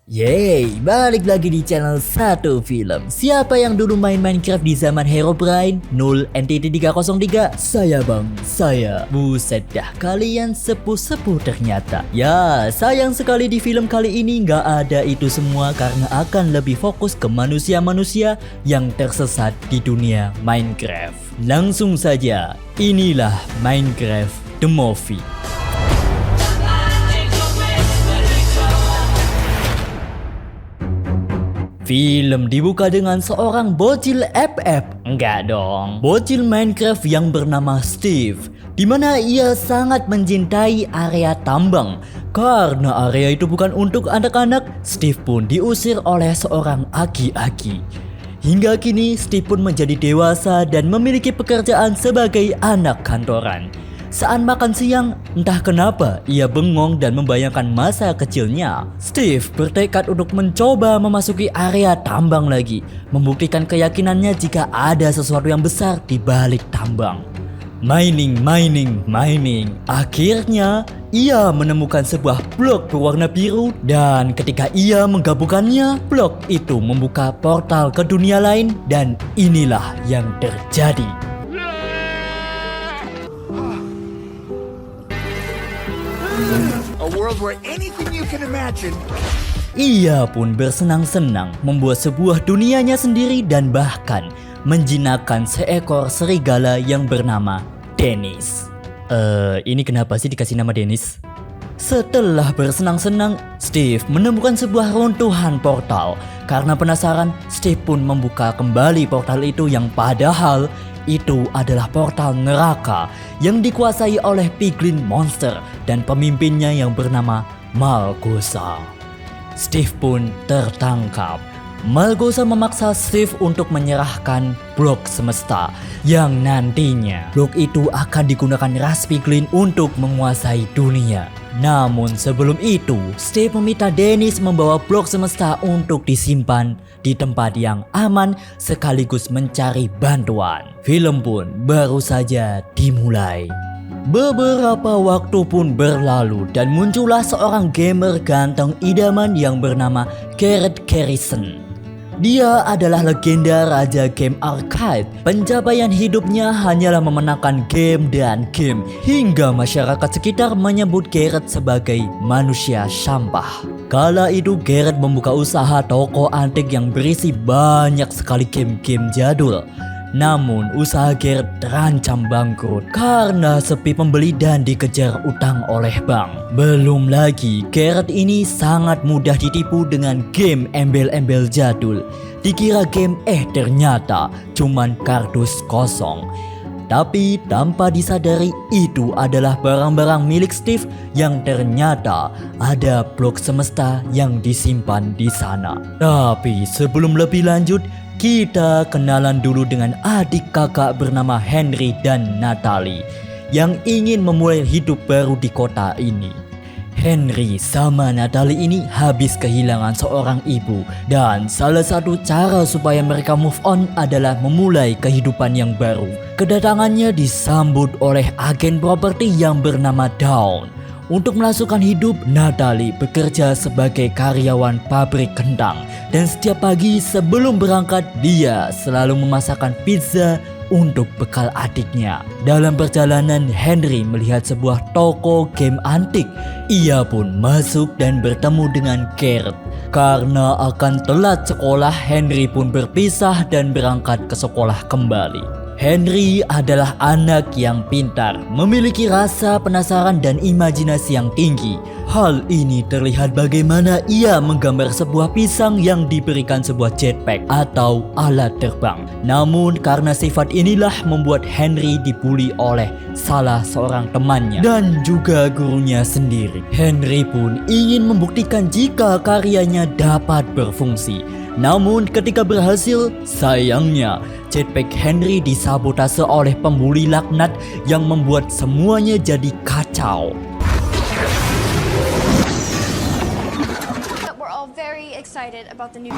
Yeay, balik lagi di channel Satu Film. Siapa yang dulu main Minecraft di zaman Herobrine 0 NTT 303? Saya bang, saya. Buset dah, kalian sepuh-sepuh ternyata. Ya, sayang sekali di film kali ini nggak ada itu semua karena akan lebih fokus ke manusia-manusia yang tersesat di dunia Minecraft. Langsung saja, inilah Minecraft The Movie. Film dibuka dengan seorang bocil FF. Enggak dong. Bocil Minecraft yang bernama Steve, di mana ia sangat mencintai area tambang. Karena area itu bukan untuk anak-anak, Steve pun diusir oleh seorang aki-aki. Hingga kini Steve pun menjadi dewasa dan memiliki pekerjaan sebagai anak kantoran. Saat makan siang, entah kenapa ia bengong dan membayangkan masa kecilnya. Steve bertekad untuk mencoba memasuki area tambang lagi, membuktikan keyakinannya jika ada sesuatu yang besar di balik tambang. Mining. Akhirnya, ia menemukan sebuah blok berwarna biru dan ketika ia menggabungkannya, blok itu membuka portal ke dunia lain dan inilah yang terjadi. A world where anything you can imagine. Ia pun bersenang-senang membuat sebuah dunianya sendiri dan bahkan menjinakkan seekor serigala yang bernama Dennis. Ini kenapa sih dikasih nama Dennis? Setelah bersenang-senang, Steve menemukan sebuah runtuhan portal. Karena penasaran, Steve pun membuka kembali portal itu yang padahal itu adalah portal neraka yang dikuasai oleh piglin monster dan pemimpinnya yang bernama Malgosa. Steve pun tertangkap. Malgosa memaksa Steve untuk menyerahkan blok semesta yang nantinya blok itu akan digunakan ras piglin untuk menguasai dunia. Namun sebelum itu, Steve meminta Dennis membawa blok semesta untuk disimpan di tempat yang aman sekaligus mencari bantuan. Film pun baru saja dimulai. Beberapa waktu pun berlalu dan muncullah seorang gamer ganteng idaman yang bernama Garrett Garrison. Dia adalah legenda raja game arcade. Pencapaian hidupnya hanyalah memenangkan game dan game, hingga masyarakat sekitar menyebut Garrett sebagai manusia sampah. Kala itu Garrett membuka usaha toko antik yang berisi banyak sekali game-game jadul. Namun usaha Garrett terancam bangkrut karena sepi pembeli dan dikejar utang oleh bank. Belum lagi Garrett ini sangat mudah ditipu dengan game embel-embel jadul. Dikira game ternyata cuman kardus kosong. Tapi tanpa disadari itu adalah barang-barang milik Steve yang ternyata ada blok semesta yang disimpan di sana. Tapi sebelum lebih lanjut, kita kenalan dulu dengan adik kakak bernama Henry dan Natalie yang ingin memulai hidup baru di kota ini. Henry sama Natalie ini habis kehilangan seorang ibu dan salah satu cara supaya mereka move on adalah memulai kehidupan yang baru. Kedatangannya disambut oleh agen properti yang bernama Dawn. Untuk melasukan hidup, Natalie bekerja sebagai karyawan pabrik kentang dan setiap pagi sebelum berangkat dia selalu memasakkan pizza untuk bekal adiknya. Dalam perjalanan, Henry melihat sebuah toko game antik. Ia pun masuk dan bertemu dengan Garrett. Karena akan telat sekolah, Henry pun berpisah dan berangkat ke sekolah kembali. Henry adalah anak yang pintar, memiliki rasa penasaran dan imajinasi yang tinggi. Hal ini terlihat bagaimana ia menggambar sebuah pisang yang diberikan sebuah jetpack atau alat terbang. Namun karena sifat inilah membuat Henry dibully oleh salah seorang temannya dan juga gurunya sendiri. Henry pun ingin membuktikan jika karyanya dapat berfungsi. Namun ketika berhasil, sayangnya jetpack Henry disabotase oleh pembuli laknat yang membuat semuanya jadi kacau. We're all very excited about the new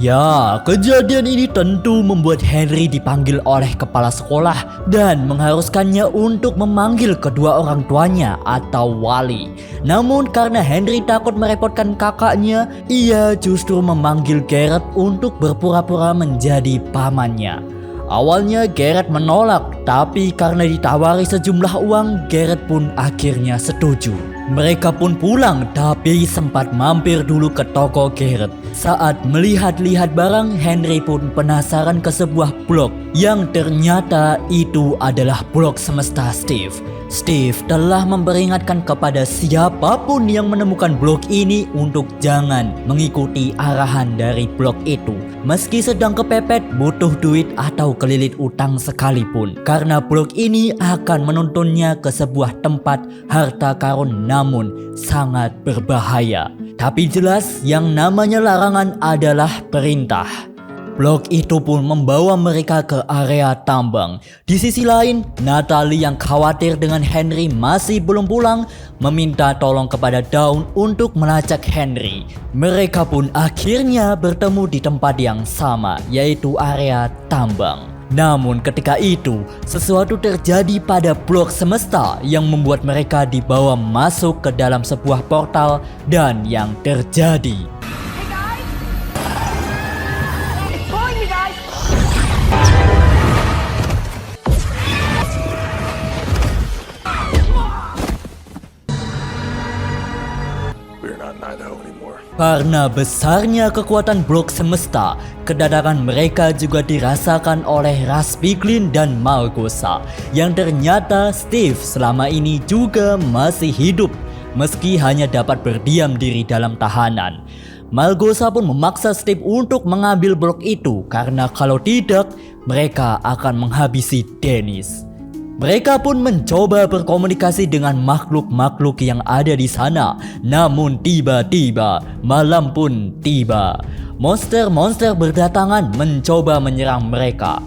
Ya, kejadian ini tentu membuat Henry dipanggil oleh kepala sekolah dan mengharuskannya untuk memanggil kedua orang tuanya atau wali. Namun karena Henry takut merepotkan kakaknya, ia justru memanggil Garrett untuk berpura-pura menjadi pamannya. Awalnya Garrett menolak, tapi karena ditawari sejumlah uang, Garrett pun akhirnya setuju. Mereka pun pulang, tapi sempat mampir dulu ke toko Garrett. Saat melihat-lihat barang, Henry pun penasaran ke sebuah blok yang ternyata itu adalah blok semesta Steve. Steve telah memperingatkan kepada siapapun yang menemukan blok ini untuk jangan mengikuti arahan dari blok itu. Meski sedang kepepet, butuh duit atau kelilit utang sekalipun. Karena blok ini akan menuntunnya ke sebuah tempat harta karun namun sangat berbahaya. Tapi jelas yang namanya larangan adalah perintah. Blok itu pun membawa mereka ke area tambang. Di sisi lain, Natalie yang khawatir dengan Henry masih belum pulang meminta tolong kepada Dawn untuk melacak Henry. Mereka pun akhirnya bertemu di tempat yang sama, yaitu area tambang. Namun ketika itu, sesuatu terjadi pada blok semesta yang membuat mereka dibawa masuk ke dalam sebuah portal dan yang terjadi. Karena besarnya kekuatan blok semesta, kedatangan mereka juga dirasakan oleh ras Piglin dan Malgosa, yang ternyata Steve selama ini juga masih hidup, meski hanya dapat berdiam diri dalam tahanan. Malgosa pun memaksa Steve untuk mengambil blok itu, karena kalau tidak, mereka akan menghabisi Dennis. Mereka pun mencoba berkomunikasi dengan makhluk-makhluk yang ada di sana. Namun tiba-tiba malam pun tiba. Monster-monster berdatangan mencoba menyerang mereka.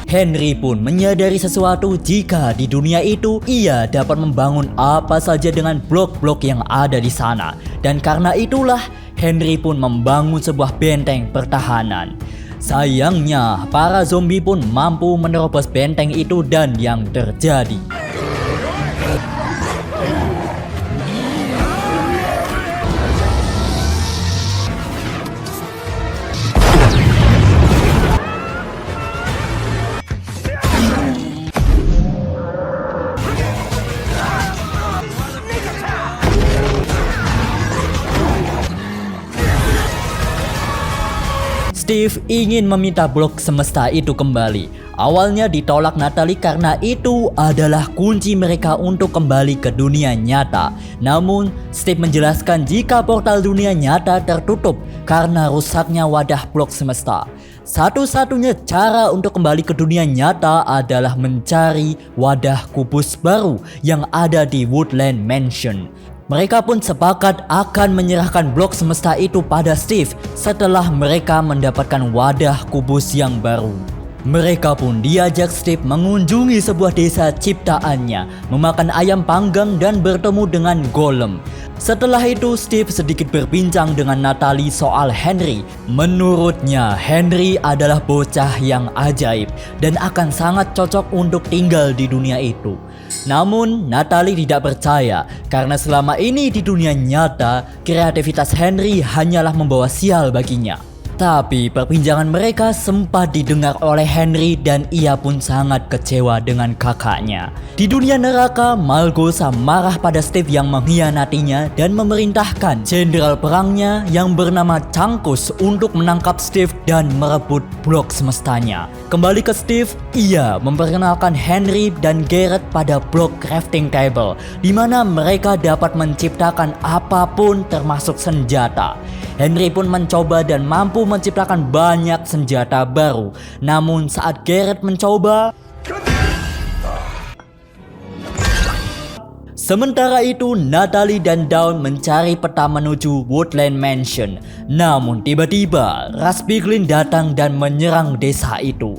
Henry pun menyadari sesuatu jika di dunia itu ia dapat membangun apa saja dengan blok-blok yang ada di sana. Dan karena itulah Henry pun membangun sebuah benteng pertahanan. Sayangnya para zombie pun mampu menerobos benteng itu dan yang terjadi. Steve ingin meminta blok semesta itu kembali. Awalnya ditolak Natalie karena itu adalah kunci mereka untuk kembali ke dunia nyata. Namun Steve menjelaskan jika portal dunia nyata tertutup karena rusaknya wadah blok semesta. Satu-satunya cara untuk kembali ke dunia nyata adalah mencari wadah kubus baru yang ada di Woodland Mansion. Mereka pun sepakat akan menyerahkan blok semesta itu pada Steve setelah mereka mendapatkan wadah kubus yang baru. Mereka pun diajak Steve mengunjungi sebuah desa ciptaannya, memakan ayam panggang dan bertemu dengan Golem. Setelah itu Steve sedikit berbincang dengan Natalie soal Henry. Menurutnya Henry adalah bocah yang ajaib dan akan sangat cocok untuk tinggal di dunia itu. Namun Natalie tidak percaya karena selama ini di dunia nyata kreativitas Henry hanyalah membawa sial baginya. Tapi perbincangan mereka sempat didengar oleh Henry dan ia pun sangat kecewa dengan kakaknya. Di dunia neraka, Malgosa marah pada Steve yang mengkhianatinya dan memerintahkan jenderal perangnya yang bernama Chunkus untuk menangkap Steve dan merebut blok semestanya. Kembali ke Steve, ia memperkenalkan Henry dan Garrett pada blok crafting table, di mana mereka dapat menciptakan apapun termasuk senjata. Henry pun mencoba dan mampu menciptakan banyak senjata baru. Namun saat Garrett mencoba, Sementara itu, Natalie dan Dawn mencari peta menuju Woodland Mansion. Namun tiba-tiba, Rasputin datang dan menyerang desa itu.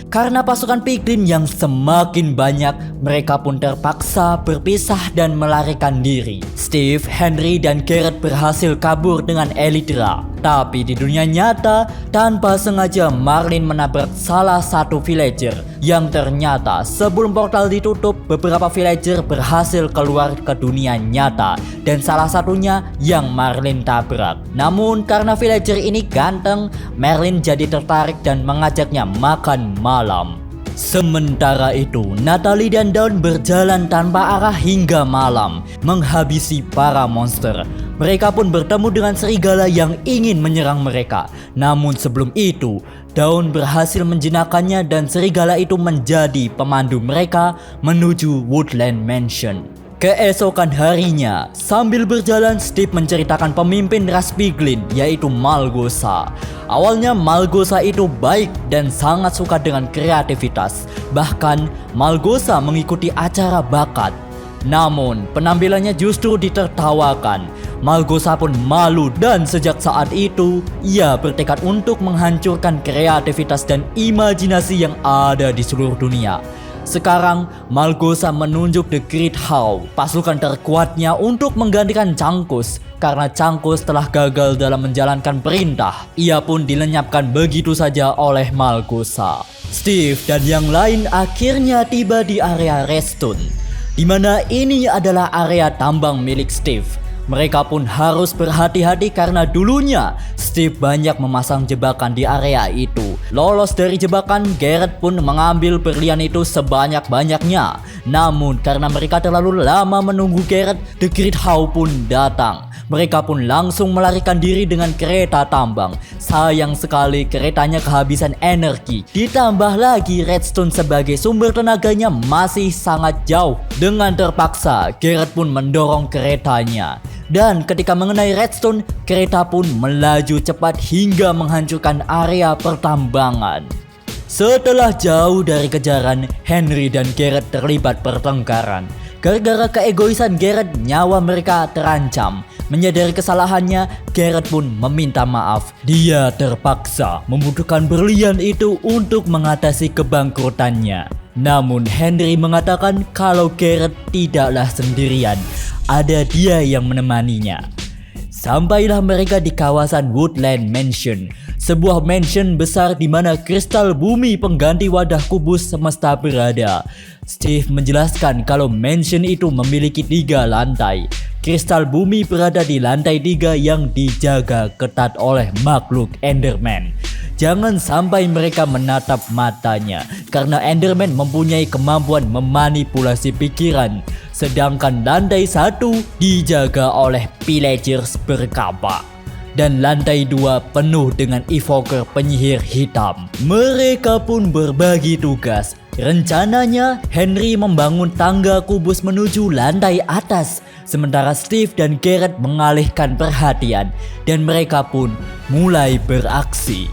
Karena pasukan Piglin yang semakin banyak, mereka pun terpaksa berpisah dan melarikan diri. Steve, Henry, dan Garrett berhasil kabur dengan Elytra. Tapi di dunia nyata, tanpa sengaja Marlin menabrak salah satu villager. Yang ternyata sebelum portal ditutup, beberapa villager berhasil keluar ke dunia nyata. Dan salah satunya yang Marlin tabrak. Namun karena villager ini ganteng, Marlin jadi tertarik dan mengajaknya makan malam. Sementara itu, Natalie dan Dawn berjalan tanpa arah hingga malam, menghabisi para monster. Mereka pun bertemu dengan serigala yang ingin menyerang mereka. Namun sebelum itu, Dawn berhasil menjinakkannya dan serigala itu menjadi pemandu mereka menuju Woodland Mansion. Keesokan harinya, sambil berjalan, Steve menceritakan pemimpin Rasputin, yaitu Malgosa. Awalnya Malgosa itu baik dan sangat suka dengan kreativitas. Bahkan Malgosa mengikuti acara bakat. Namun penampilannya justru ditertawakan. Malgosa pun malu dan sejak saat itu ia bertekad untuk menghancurkan kreativitas dan imajinasi yang ada di seluruh dunia. Sekarang Malgosa menunjuk The Great Howe, pasukan terkuatnya untuk menggantikan Changkus. Karena Changkus telah gagal dalam menjalankan perintah, ia pun dilenyapkan begitu saja oleh Malgosa. Steve dan yang lain akhirnya tiba di area Redstone, di mana ini adalah area tambang milik Steve. Mereka pun harus berhati-hati karena dulunya Steve banyak memasang jebakan di area itu. Lolos dari jebakan, Garrett pun mengambil berlian itu sebanyak-banyaknya. Namun karena mereka terlalu lama menunggu Garrett, The Great Howe pun datang. Mereka pun langsung melarikan diri dengan kereta tambang. Sayang sekali keretanya kehabisan energi. Ditambah lagi redstone sebagai sumber tenaganya masih sangat jauh. Dengan terpaksa, Garrett pun mendorong keretanya. Dan ketika mengenai redstone, kereta pun melaju cepat hingga menghancurkan area pertambangan. Setelah jauh dari kejaran, Henry dan Garrett terlibat pertengkaran. Gara-gara keegoisan Garrett, nyawa mereka terancam. Menyadari kesalahannya, Garrett pun meminta maaf. Dia terpaksa membutuhkan berlian itu untuk mengatasi kebangkrutannya. Namun Henry mengatakan kalau Garrett tidaklah sendirian. Ada dia yang menemaninya. Sampailah mereka di kawasan Woodland Mansion, sebuah mansion besar di mana kristal bumi pengganti wadah kubus semesta berada. Steve menjelaskan kalau mansion itu memiliki 3 lantai. Kristal bumi berada di lantai 3 yang dijaga ketat oleh makhluk Enderman. Jangan sampai mereka menatap matanya, karena Enderman mempunyai kemampuan memanipulasi pikiran. Sedangkan lantai 1 dijaga oleh villagers berkapa. Dan lantai 2 penuh dengan evoker penyihir hitam. Mereka pun berbagi tugas. Rencananya Henry membangun tangga kubus menuju lantai atas, sementara Steve dan Garrett mengalihkan perhatian. Dan mereka pun mulai beraksi.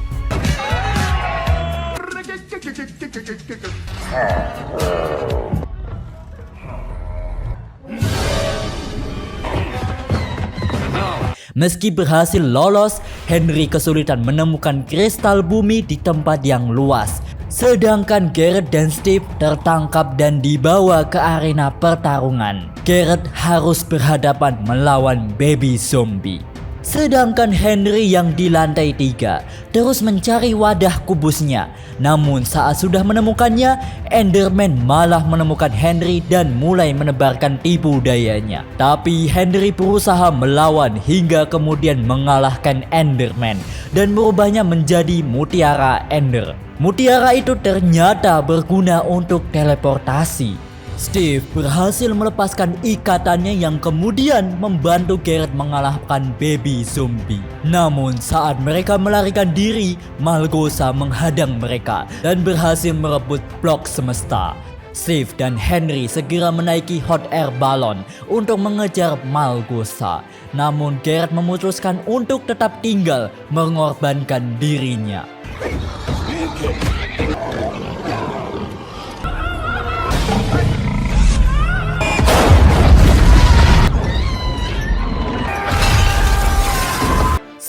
Meski berhasil lolos, Henry kesulitan menemukan kristal bumi di tempat yang luas. Sedangkan Garrett dan Steve tertangkap dan dibawa ke arena pertarungan. Garrett harus berhadapan melawan baby zombie. Sedangkan Henry yang di lantai 3 terus mencari wadah kubusnya. Namun saat sudah menemukannya, Enderman malah menemukan Henry dan mulai menebarkan tipu dayanya. Tapi Henry berusaha melawan hingga kemudian mengalahkan Enderman dan merubahnya menjadi Mutiara Ender. Mutiara itu ternyata berguna untuk teleportasi. Steve berhasil melepaskan ikatannya yang kemudian membantu Garrett mengalahkan baby zombie. Namun saat mereka melarikan diri, Malgosa menghadang mereka dan berhasil merebut blok semesta. Steve dan Henry segera menaiki hot air balon untuk mengejar Malgosa. Namun Garrett memutuskan untuk tetap tinggal, mengorbankan dirinya.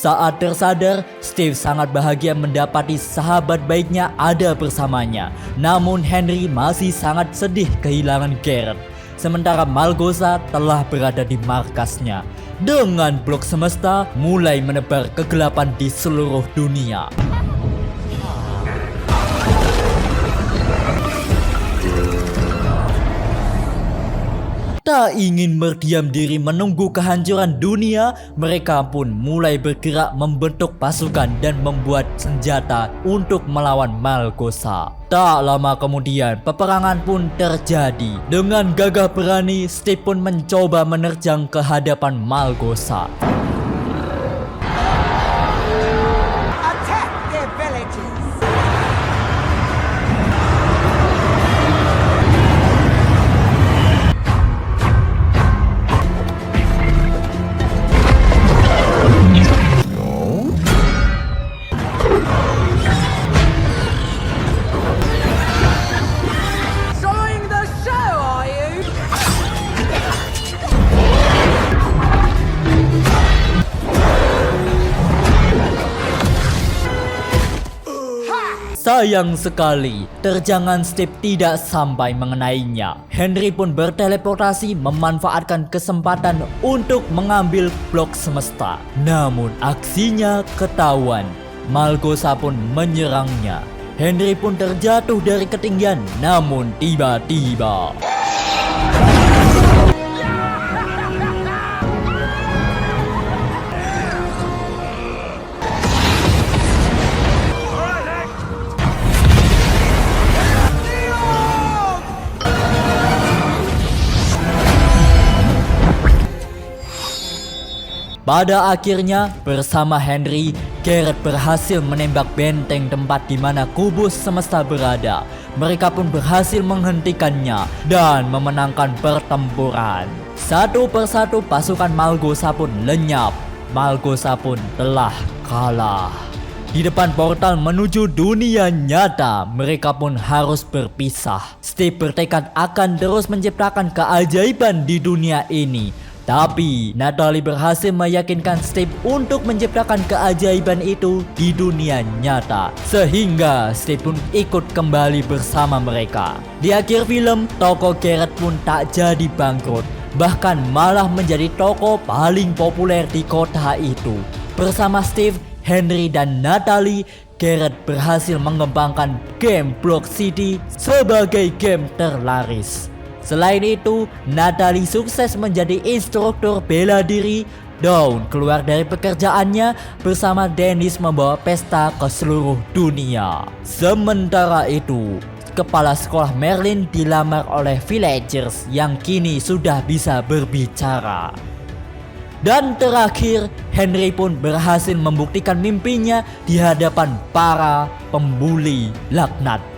Saat tersadar, Steve sangat bahagia mendapati sahabat baiknya ada bersamanya. Namun Henry masih sangat sedih kehilangan Garrett. Sementara Malgosa telah berada di markasnya. Dengan blok semesta mulai menebar kegelapan di seluruh dunia. Tak ingin berdiam diri menunggu kehancuran dunia, mereka pun mulai bergerak membentuk pasukan dan membuat senjata untuk melawan Malgosa. Tak lama kemudian, peperangan pun terjadi. Dengan gagah berani, Steve pun mencoba menerjang ke hadapan Malgosa. Attack their villages! Enjoying the show, are you? Sayang sekali, terjangan Steve tidak sampai mengenainya. Henry pun berteleportasi memanfaatkan kesempatan untuk mengambil blok semesta. Namun aksinya ketahuan. Malgosa pun menyerangnya. Henry pun terjatuh dari ketinggian, namun tiba-tiba pada akhirnya, bersama Henry, Garrett berhasil menembak benteng tempat di mana kubus semesta berada. Mereka pun berhasil menghentikannya dan memenangkan pertempuran. Satu persatu pasukan Malgosa pun lenyap. Malgosa pun telah kalah. Di depan portal menuju dunia nyata, mereka pun harus berpisah. Steve bertekad akan terus menciptakan keajaiban di dunia ini. Tapi Natalie berhasil meyakinkan Steve untuk menciptakan keajaiban itu di dunia nyata. Sehingga Steve pun ikut kembali bersama mereka. Di akhir film, toko Garrett pun tak jadi bangkrut. Bahkan malah menjadi toko paling populer di kota itu. Bersama Steve, Henry dan Natalie, Garrett berhasil mengembangkan game Block City sebagai game terlaris. Selain itu, Natalie sukses menjadi instruktur bela diri. Dawn keluar dari pekerjaannya bersama Dennis membawa pesta ke seluruh dunia. Sementara itu, kepala sekolah Merlin dilamar oleh villagers yang kini sudah bisa berbicara. Dan terakhir, Henry pun berhasil membuktikan mimpinya di hadapan para pembuli laknat.